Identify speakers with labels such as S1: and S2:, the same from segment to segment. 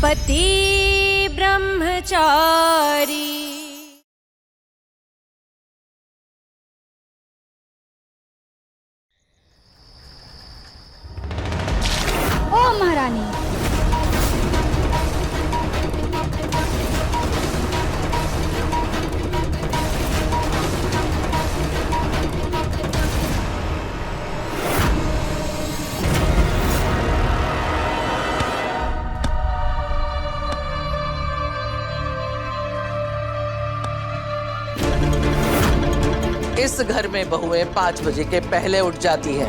S1: पति ब्रह्मचारी।
S2: ओ महारानी,
S3: इस घर में बहुएं 5 बजे के पहले उठ जाती हैं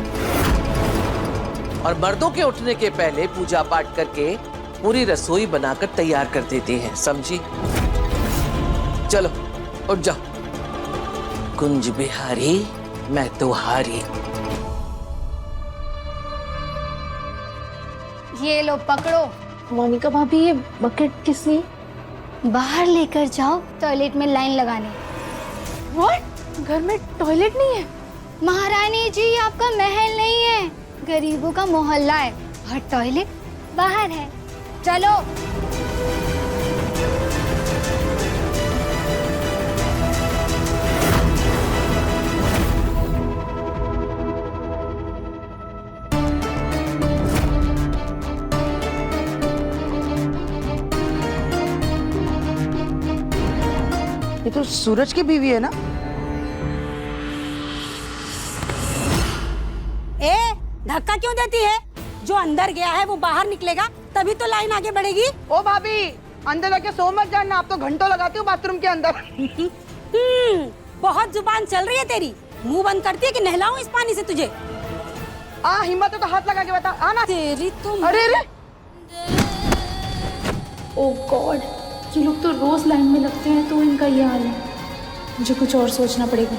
S3: और मर्दों के उठने के पहले पूजा पाठ करके पूरी रसोई बनाकर तैयार कर देती हैं, समझी? चलो उठ जाओ। कुंज बिहारी मैं तुम्हारी।
S2: ये लो पकड़ो।
S4: मोनिका भाभी, ये बकेट किस लिए?
S2: बाहर लेकर जाओ, टॉयलेट में लाइन लगाने।
S4: व्हाट? घर में टॉयलेट नहीं है?
S2: महारानी जी, आपका महल नहीं है, गरीबों का मोहल्ला है और टॉयलेट बाहर है। चलो।
S5: ये तो सूरज की बीवी है ना?
S1: ए, धक्का क्यों देती है? जो अंदर गया है वो बाहर निकलेगा, तभी तो लाइन आगे बढ़ेगी।
S5: ओ भाभी, अंदर जाके सो मत जाना, आप तो घंटों लगाती हो बाथरूम के अंदर।
S1: बहुत जुबान चल रही है तेरी। मुंह बंद करती है कि नहलाऊं इस पानी से तुझे?
S5: हिम्मत है तो हाथ लगा के बता। आना।
S1: तेरी तुम।
S5: अरे रे,
S4: ओह गॉड, ये लोग तो रोज लाइन में लगते हैं तो इनका ये हाल है। मुझे कुछ और सोचना पड़ेगा।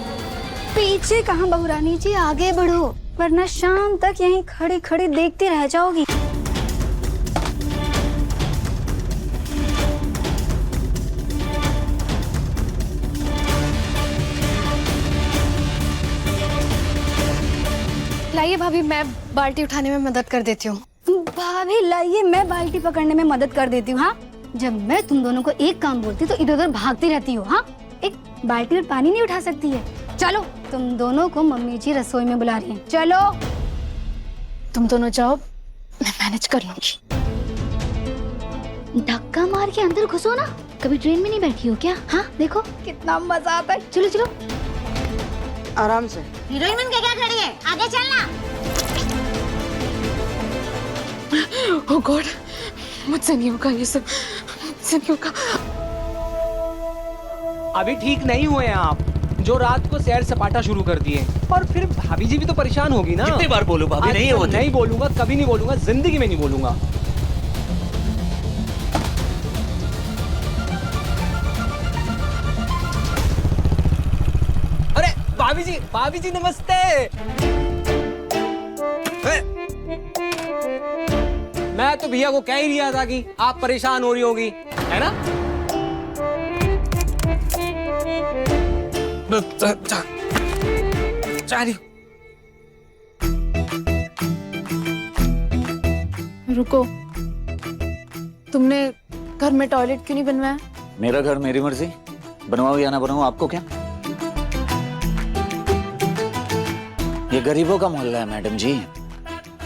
S2: पीछे कहाँ बहुरानी जी, आगे बढ़ो, वरना शाम तक यहीं खड़ी खड़ी देखती रह जाओगी।
S4: लाइए भाभी, मैं बाल्टी उठाने में मदद कर देती हूँ।
S2: भाभी लाइए, मैं बाल्टी पकड़ने में मदद कर देती हूँ। हाँ, जब मैं तुम दोनों को एक काम बोलती तो इधर उधर भागती रहती हो। हाँ, एक बाल्टी में पानी नहीं उठा सकती है। चलो, तुम दोनों को मम्मी जी रसोई में बुला रही हैं। चलो।
S4: तुम दोनों जाओ, मैं मैनेज कर लूंगी।
S2: धक्का मार के अंदर घुसो ना। कभी ट्रेन में नहीं बैठी हो क्या? हाँ, देखो कितना मजा आता है। चलो चलो,
S5: आराम से।
S1: हीरोइन बन के क्या खड़ी है? आगे चलना।
S4: ओह गॉड, मुझसे नहीं होगा ये सब, मुझसे नहीं होगा।
S6: अभी ठीक नहीं हुए हैं आप, जो रात को सैर सपाटा शुरू कर दिए। और फिर भाभी जी भी तो परेशान होगी ना।
S3: कितनी बार बोलूं भाभी? नहीं है वो।
S6: नहीं बोलूंगा, कभी नहीं बोलूंगा, जिंदगी में नहीं बोलूंगा। अरे भाभी जी नमस्ते। मैं तो भैया को कह ही दिया था कि आप परेशान हो रही होगी, है ना?
S4: रुको, तुमने घर में टॉयलेट क्यों नहीं बनवाया?
S7: मेरा घर मेरी मर्जी, बनवाओ या ना बनवाओ, आपको क्या? ये गरीबों का मोहल्ला है मैडम जी,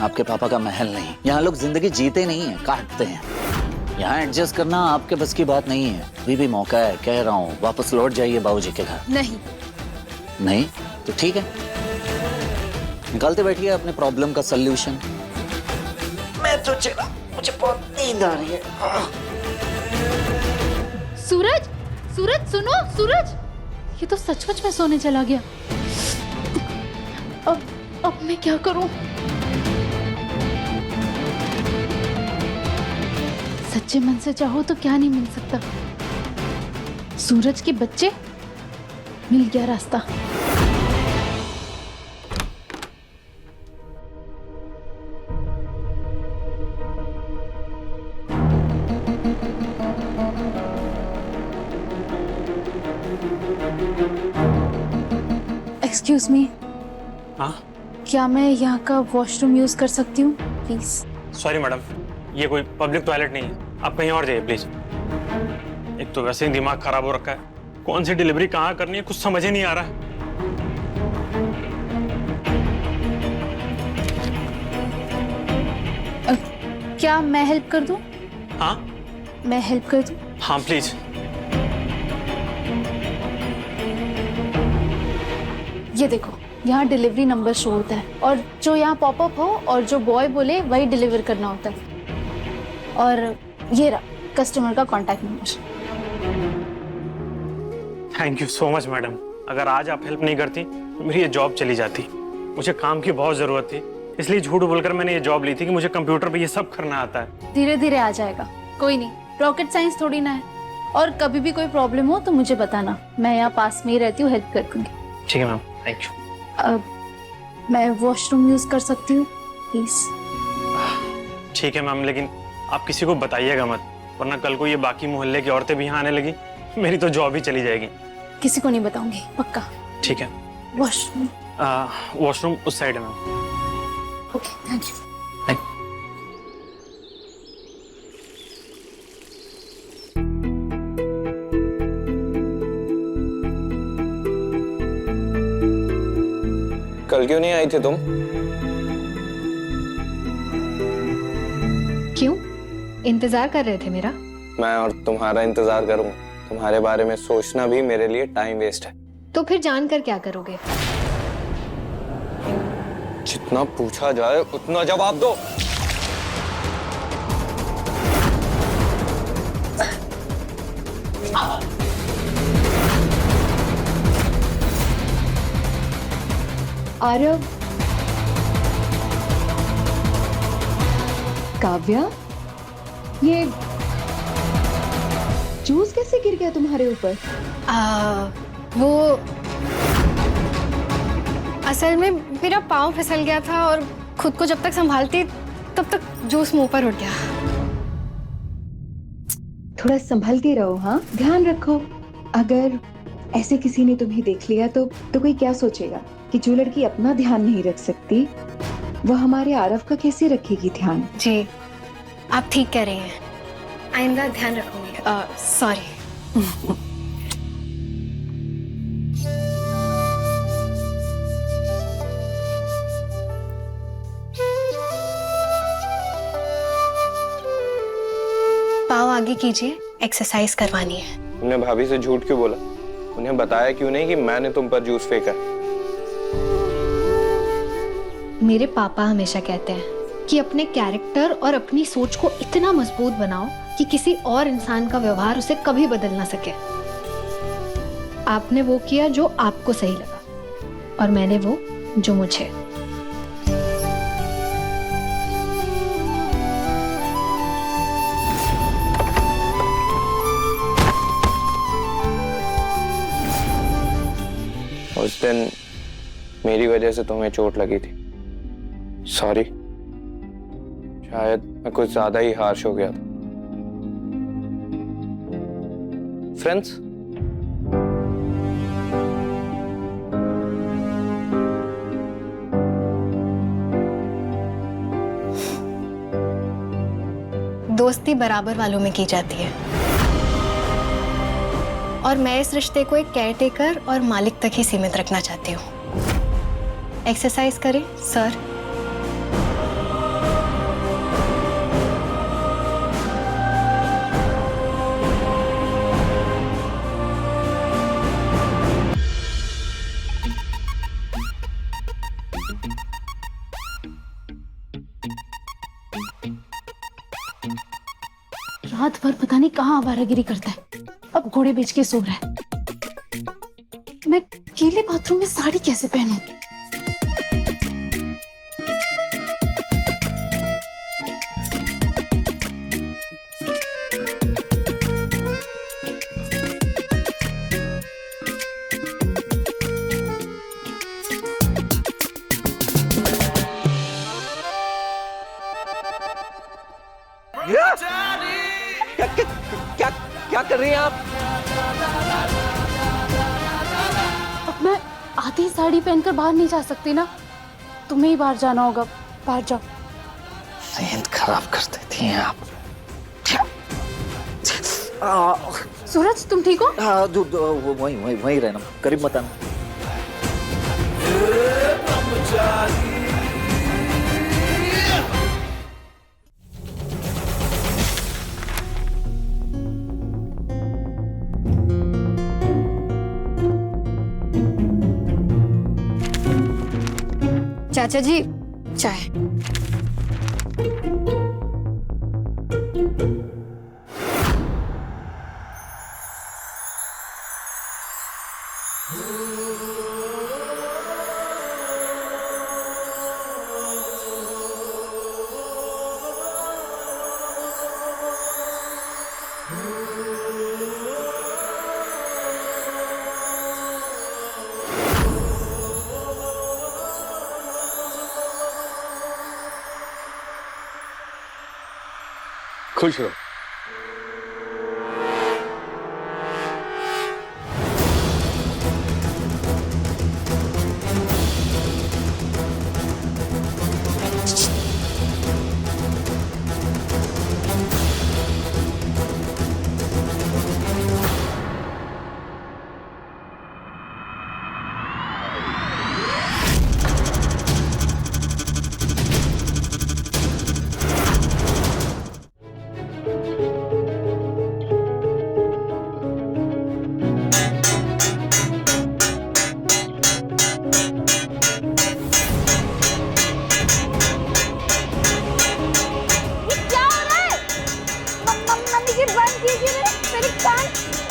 S7: आपके पापा का महल नहीं। यहाँ लोग जिंदगी जीते नहीं है, काटते हैं। यहाँ एडजस्ट करना आपके बस की बात नहीं है। अभी भी मौका है, कह रहा हूँ, वापस लौट जाइए बाबूजी के घर।
S4: नहीं।
S7: नहीं तो ठीक है, निकालते बैठिए अपने प्रॉब्लम का सल्यूशन। मैं तो चला, मुझे बहुत नींद आ रही है।
S4: सूरज, सूरज सुनो, सूरज, ये तो सचमुच में सोने चला गया। अब मैं क्या करूं? सच्चे मन से चाहो तो क्या नहीं मिल सकता। सूरज के बच्चे, मिल गया रास्ता। एक्सक्यूज मी,
S8: हाँ
S4: क्या मैं यहाँ का वॉशरूम यूज कर सकती हूँ प्लीज?
S8: सॉरी मैडम, ये कोई पब्लिक टॉयलेट नहीं है। आप कहीं और जाइए प्लीज। एक तो वैसे ही दिमाग खराब हो रखा है, कौन सी डिलीवरी कहाँ करनी है कुछ समझ ही नहीं आ रहा है।
S4: क्या मैं हेल्प कर दूं?
S8: हाँ
S4: मैं हेल्प कर दूं?
S8: हाँ प्लीज।
S4: ये देखो, यहाँ डिलीवरी नंबर शो होता है और जो यहाँ पॉपअप हो और जो बॉय बोले वही डिलीवर करना होता है। और ये रहा कस्टमर का contact number.
S8: Thank you so much madam. अगर आज आप हेल्प नहीं करती तो मेरी ये जॉब चली जाती। मुझे काम की बहुत जरूरत थी, इसलिए झूठ बोलकर मैंने ये जॉब ली थी कि मुझे कंप्यूटर पे ये सब करना आता है।
S4: धीरे धीरे आ जाएगा, कोई नहीं, रॉकेट साइंस थोड़ी ना है। और कभी भी कोई प्रॉब्लम हो तो मुझे बताना, मैं यहाँ पास में ही रहती हूँ, हेल्प कर दूंगी।
S8: ठीक है मैम, थैंक यू।
S4: मैं वॉशरूम यूज कर सकती हूँ प्लीज?
S8: ठीक है मैम, लेकिन आप किसी को बताइएगा मत, वरना कल को ये बाकी मोहल्ले की औरतें भी यहाँ आने लगी, मेरी तो जॉब ही चली जाएगी।
S4: किसी को नहीं बताऊंगी, पक्का।
S8: ठीक है।
S4: वॉशरूम?
S8: वॉशरूम उस साइड है मैम।
S4: Okay, thank you.
S9: कल क्यों नहीं आई थी तुम?
S2: क्यों? इंतजार कर रहे थे मेरा?
S9: मैं और तुम्हारा इंतजार करूंगा? तुम्हारे बारे में सोचना भी मेरे लिए टाइम वेस्ट है।
S2: तो फिर जानकर क्या करोगे?
S9: जितना पूछा जाए उतना जवाब दो।
S10: आरव, काव्या, ये जूस कैसे गिर गया तुम्हारे ऊपर?
S2: वो असल में मेरा पाँव फिसल गया था और खुद को जब तक संभालती तब तक जूस मुंह पर उठ गया।
S10: थोड़ा संभल के रहो, हाँ, ध्यान रखो। अगर ऐसे किसी ने तुम्हें देख लिया तो कोई क्या सोचेगा कि जो लड़की अपना ध्यान नहीं रख सकती वो हमारे आरव का कैसे रखेगी ध्यान?
S2: जी, आप ठीक कह रही हैं, आइंदा ध्यान रखूंगी। सॉरी। पाँव आगे कीजिए, एक्सरसाइज करवानी है।
S9: तुमने भाभी से झूठ क्यों बोला? उन्हें बताया क्यों नहीं कि मैंने तुम पर जूस फेंका?
S2: मेरे पापा हमेशा कहते हैं कि अपने कैरेक्टर और अपनी सोच को इतना मजबूत बनाओ कि किसी और इंसान का व्यवहार उसे कभी बदल ना सके। आपने वो किया जो आपको सही लगा और मैंने वो जो मुझे।
S9: उस दिन मेरी वजह से तुम्हें चोट लगी थी, सॉरी। शायद मैं कुछ ज्यादा ही हार्श हो गया था। फ्रेंड्स,
S2: दोस्ती बराबर वालों में की जाती है और मैं इस रिश्ते को एक केयरटेकर और मालिक तक ही सीमित रखना चाहती हूँ। एक्सरसाइज करें सर।
S4: रात भर पता नहीं कहाँ आवारागिरी करता है, अब घोड़े बेच के सो रहा है। मैं अकेले बाथरूम में साड़ी कैसे पहनूं?
S3: क्या कर रही हैं आप?
S4: अब मैं आधी साड़ी पहनकर बाहर नहीं जा सकती ना, तुम्हें ही बाहर जाना होगा। बाहर जाओ।
S7: नींद खराब कर देती हैं आप।
S4: सूरज तुम ठीक हो?
S7: हाँ वहीं रहना, करीब मत आना।
S2: चाचा जी चाय।
S11: खुश रहो।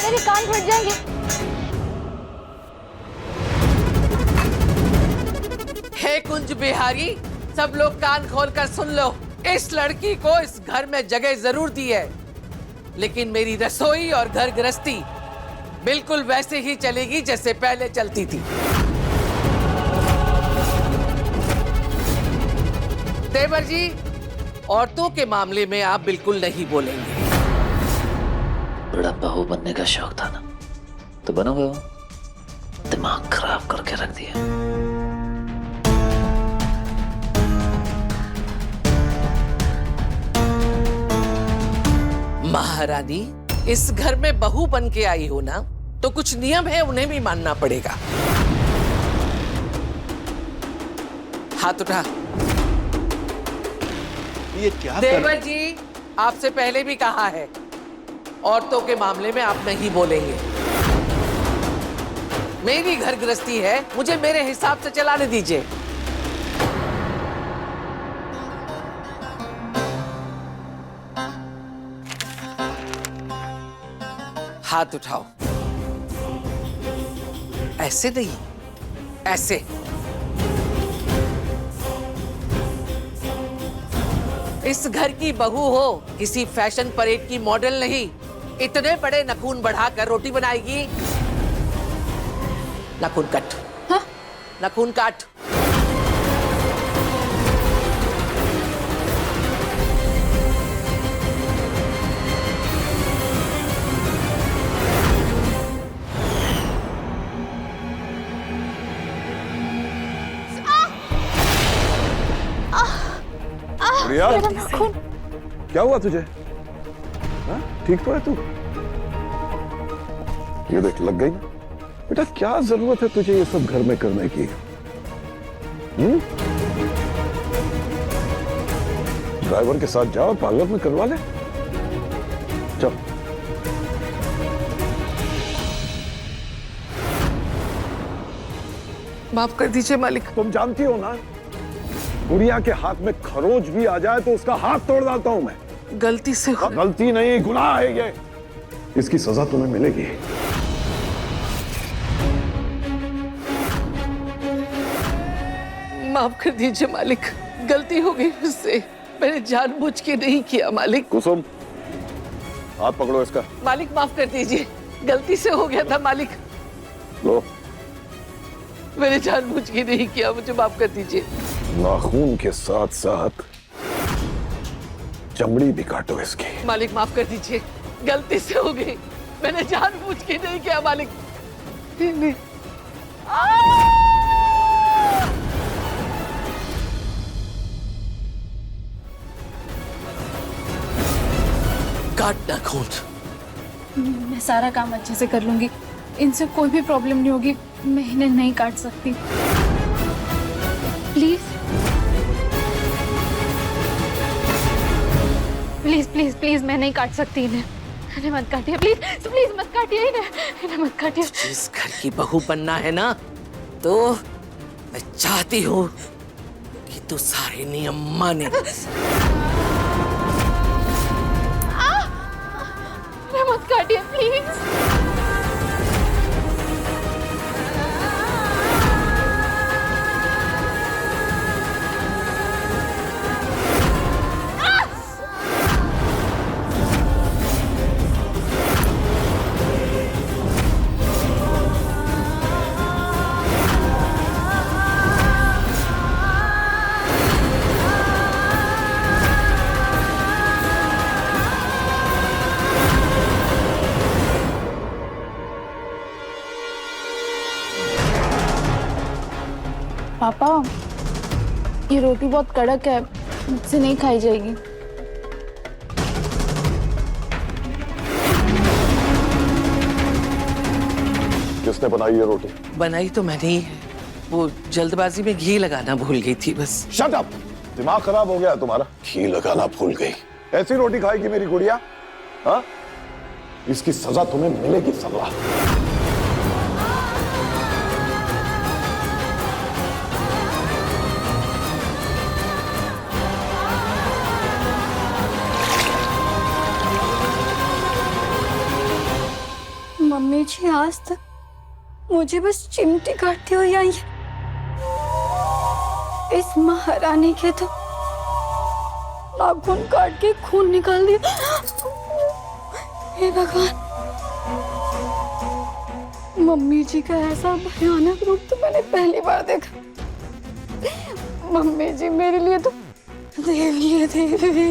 S2: मेरे कान फट जाएंगे।
S3: हे कुंज बिहारी, सब लोग कान खोलकर सुन लो। इस लड़की को इस घर में जगह जरूर दी है, लेकिन मेरी रसोई और घर गृहस्थी बिल्कुल वैसे ही चलेगी जैसे पहले चलती थी। देवर जी, औरतों के मामले में आप बिल्कुल नहीं बोलेंगे।
S7: बड़ा बहू बनने का शौक था ना, तो बनोगे हो। दिमाग खराब करके रख दिया।
S3: महारानी, इस घर में बहू बन के आई हो ना, तो कुछ नियम है, उन्हें भी मानना पड़ेगा। हाथ उठा।
S11: ये क्या
S3: देवर जी, आपसे पहले भी कहा है, औरतों के मामले में आप नहीं बोलेंगे। मेरी घर गृहस्थी है, मुझे मेरे हिसाब से चलाने दीजिए। हाथ उठाओ। ऐसे नहीं, ऐसे। इस घर की बहू हो, किसी फैशन परेड की मॉडल नहीं। इतने बड़े नाखून बढ़ाकर रोटी बनाएगी। नाखून कट।
S4: हाँ?
S3: नाखून काट।
S11: बढ़िया। क्या हुआ तुझे? हा? ठीक तो है तू? ये देख, लग गई ना। बेटा, क्या जरूरत है तुझे ये सब घर में करने की? ड्राइवर के साथ जाओ, पार्लर में करवा ले। चल।
S3: माफ कर दीजिए मालिक।
S11: तुम जानती हो ना, गुड़िया के हाथ में खरोच भी आ जाए तो उसका हाथ तोड़ डालता हूं मैं।
S3: गलती से।
S11: गलती नहीं, गुनाह है ये। इसकी सजा तुम्हें मिलेगी।
S3: माफ कर दीजिए मालिक, गलती हो गई मुझसे। मैंने जानबूझ के नहीं किया मालिक।
S11: कुसुम, हाथ पकड़ो इसका।
S3: मालिक माफ कर दीजिए, गलती से हो गया था मालिक।
S11: लो।
S3: मैंने जानबूझ के नहीं किया, मुझे माफ कर दीजिए।
S11: नाखून के साथ साथ चमड़ी भी काटो इसकी।
S3: मालिक माफ कर दीजिए, गलती से हो गई। मैंने जानबूझ के नहीं किया मालिक। नहीं। काट नाखून,
S4: मैं सारा काम अच्छे से कर लूंगी, इनसे कोई भी प्रॉब्लम नहीं होगी। मैं इन्हें नहीं काट सकती, प्लीज प्लीज प्लीज प्लीज, मैं नहीं काट सकती इन्हें। इन्हें मत काटिए, प्लीज प्लीज मत काटिए इन्हें मत काटिए।
S3: जिस घर की बहू बनना है ना, तो मैं चाहती हूँ कि तू सारे नियम माने।
S4: इन्हें मत काटिए प्लीज। पापा, ये रोटी बहुत कड़क है, मुझसे नहीं खाई जाएगी।
S11: किसने बनाई ये रोटी?
S3: बनाई तो मैंने ही है, वो जल्दबाजी में घी लगाना भूल गई थी बस।
S11: Shut up! दिमाग खराब हो गया तुम्हारा? घी लगाना भूल गई? ऐसी रोटी खाएगी मेरी गुड़िया? हाँ? इसकी सजा तुम्हें मिलेगी सजा।
S2: मम्मी जी आज तक मुझे बस चिमटी काटती हुई आई है, इस महारानी के तो नाखून काट के खून निकाल दिया। हे भगवान, मम्मी जी का ऐसा भयानक रूप तो मैंने पहली बार देखा। मम्मी जी मेरे लिए तो देवी है, देवी।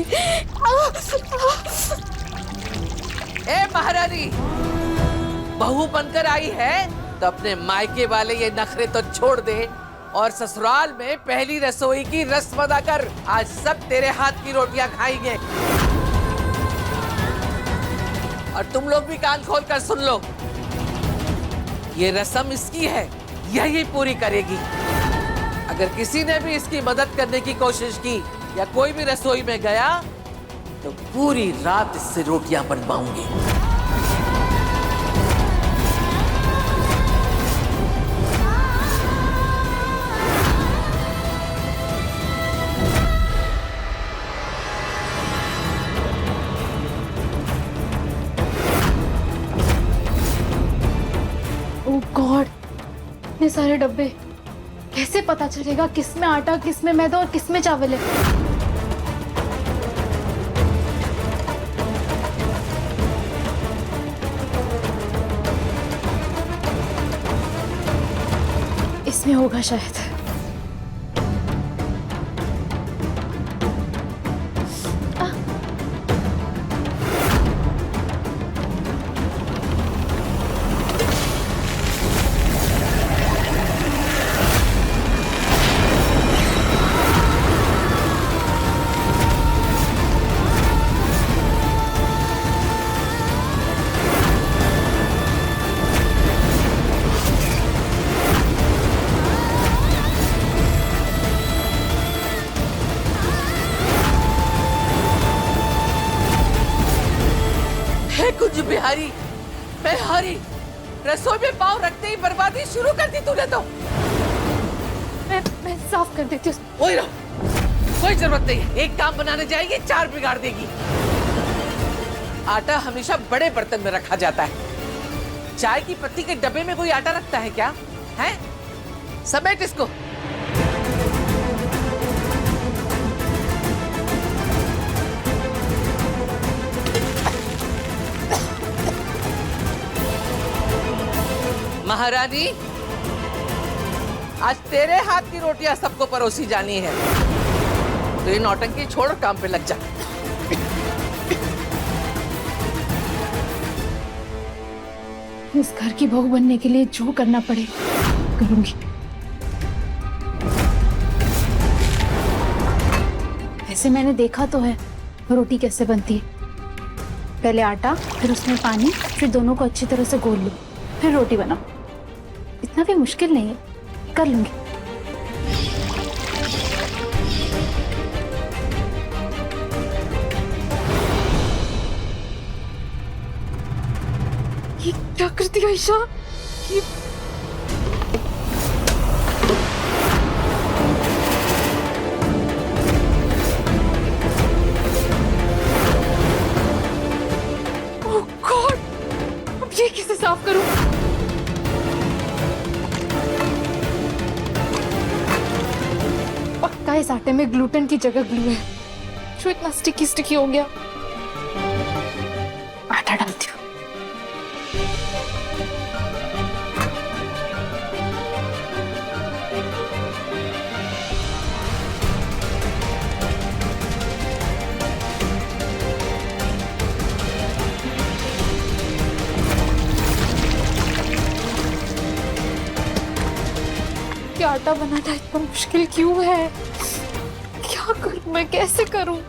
S3: ए महारानी, बहू बनकर आई है तो अपने मायके वाले ये नखरे तो छोड़ दे और ससुराल में पहली रसोई की रस्म अदा कर। आज सब तेरे हाथ की रोटियां खाएंगे। और तुम लोग भी कान खोल कर सुन लो, ये रस्म इसकी है, यही पूरी करेगी। अगर किसी ने भी इसकी मदद करने की कोशिश की या कोई भी रसोई में गया तो पूरी रात इससे रोटियां बनवाऊंगी।
S4: गॉड, इतने सारे डब्बे, कैसे पता चलेगा किस में आटा, किस में मैदा और किस में चावल है? इसमें होगा शायद।
S3: कुछ बिहारी, मैं हारी। रसोई में पाँव रखते ही बर्बादी शुरू कर दी तूने तो।
S4: मैं साफ कर देती हूँ।
S3: वही रहो, कोई जरूरत नहीं है। एक काम बनाने जाएगी, चार बिगाड़ देगी। आटा हमेशा बड़े बर्तन में रखा जाता है। चाय की पत्ती के डब्बे में कोई आटा रखता है क्या? है? समेट इसको। महारानी, आज तेरे हाथ की रोटियां सबको परोसी जानी है, तो ये नौटंकी छोड़ काम पे लग जा।
S4: इस घर की बहू बनने के लिए जो करना पड़े करूंगी। ऐसे मैंने देखा तो है रोटी कैसे बनती है। पहले आटा, फिर उसमें पानी, फिर दोनों को अच्छी तरह से घोल लो, फिर रोटी बनाओ। इतना भी मुश्किल नहीं है, कर लूंगी। ये क्या कर दिया ईशा? ये ये कैसे साफ करूं? पक्का इस आटे में ग्लूटेन की जगह ग्लू है, जो इतना स्टिकी स्टिकी हो गया। आटा डालती हूँ। आटा बनाना इतना मुश्किल क्यों है? क्या करूं मैं, कैसे करूं?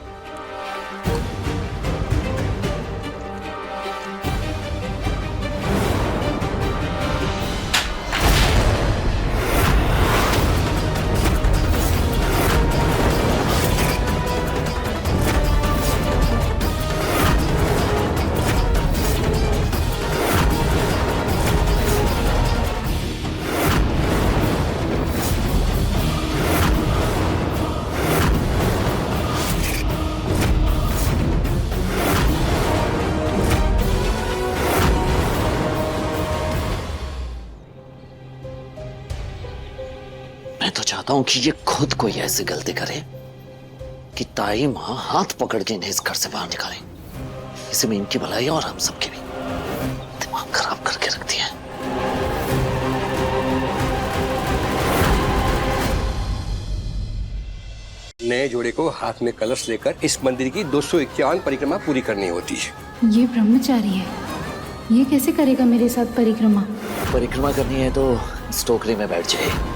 S7: मैं तो चाहता हूं कि ये खुद कोई ऐसी गलती करे कि ताई माँ हाथ पकड़ के इन्हें इस घर से बाहर निकाले। इसी में इनकी भलाई और हम सबकी भी। दिमाग खराब करके रखती है।
S12: नए जोड़े को हाथ में कलश लेकर इस मंदिर की 251 परिक्रमा पूरी करनी होती है।
S4: ये ब्रह्मचारी है, ये कैसे करेगा मेरे साथ परिक्रमा?
S7: परिक्रमा करनी है तो इस टोकरी में बैठ जाए।